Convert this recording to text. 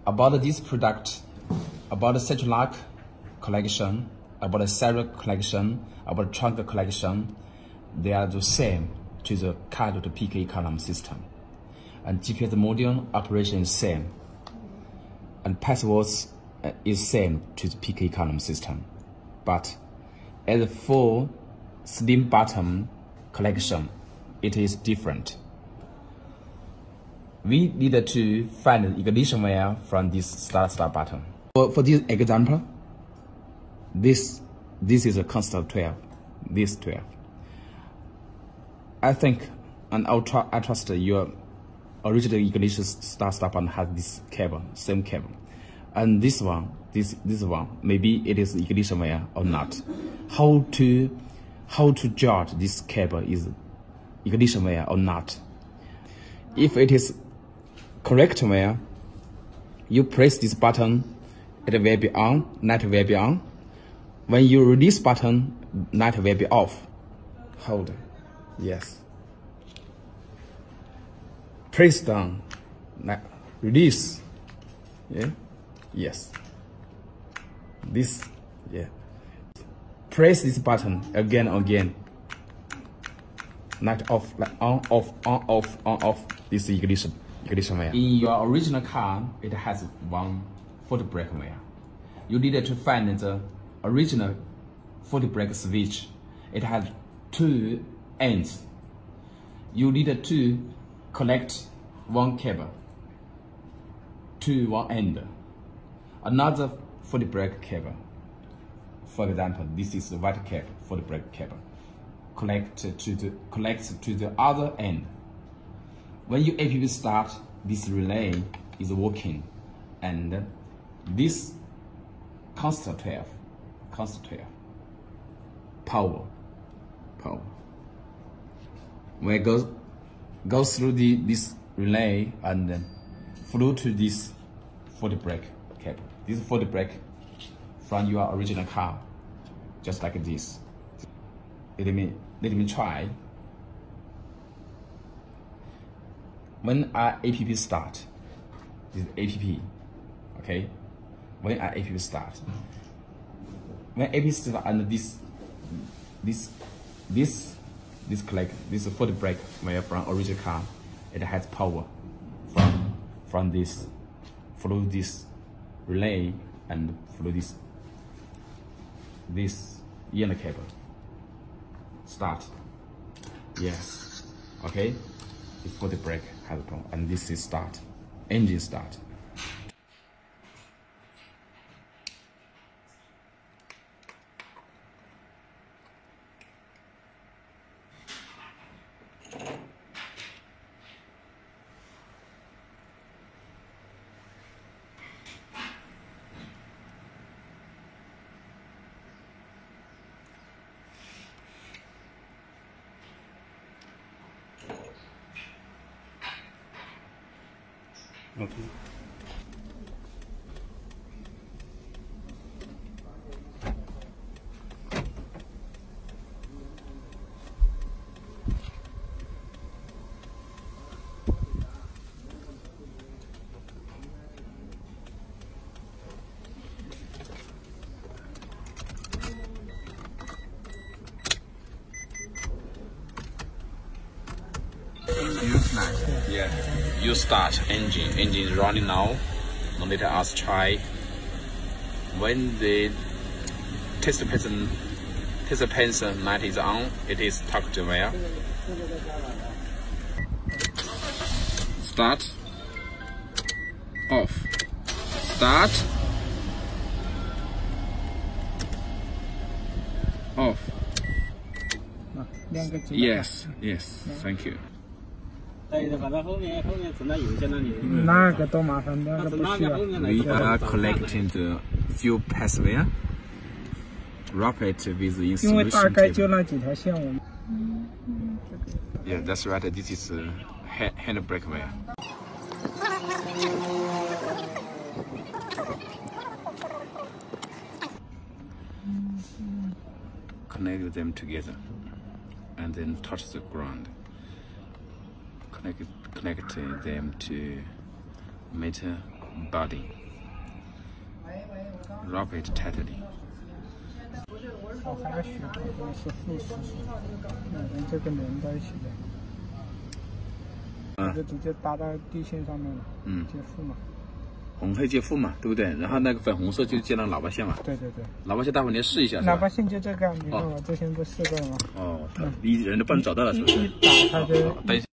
About this product, about the central lock collection, about the serial collection, about the trunk collection, they are the same to the Cardot PK column system. And GPS module operation is same. And passwords is same to the PK column system. But as for slim bottom collection, it is different. We need to find the ignition wire from this start button. For this example, this is a constant 12, this 12. I think, and I trust your original ignition start button has this cable, same cable. And this one, maybe it is ignition wire or not. How to judge this cable is ignition wire or not? If it is correct wire, you press this button, it will be on, light will be on. When you release button, light will be off. Hold. Yes. Press down. Release. Yeah. Yes. This. Yeah. Press this button again and again. Light off. Like on, off, on, off, on, off. This is ignition wire. In your original car, it has one foot brake wire. You need to find the original foot brake switch. It has two ends. You need to connect one cable to one end. Another foot brake cable. For example, this is the white cable, foot brake cable. Connect to the other end. When you APP start, this relay is working, and this constant 12, power. When it goes through this relay and flow to this foot brake cable. This foot brake from your original car, just like this. Let me try. When our APP start, this APP, okay? When our APP start, APP start and this foot brake wire from original car, it has power from this, follow this relay and follow this inner cable. Start. Yes. Okay. The foot brake has a problem, and this is start. Engine start. Okay. Yeah, you start engine is running now. Now let us try. When the test pencil light is on, it is tucked wire. Start, off, start, off. Yes, thank you. 反正后面存在油在那里。那个多麻烦，那个不需要。 We are collecting the fuel pathway. Wrap it with in 因为 solution 大概 table. 就那几条线，我们。 Yeah, that's right. This is handbrake wire. Connect them together and then touch the ground. Connect them to meter budding, rapid tightening. 我还要学这个是复式，跟这个连在一起的，就直接搭到地线上面了，接附嘛。红黑接附嘛，对不对？然后那个粉红色就接那喇叭线嘛。对对对。喇叭线待会儿你试一下。喇叭线就这个，你看我之前不试过了吗？哦，你人都帮你找到了是不是？一打它就。等一下。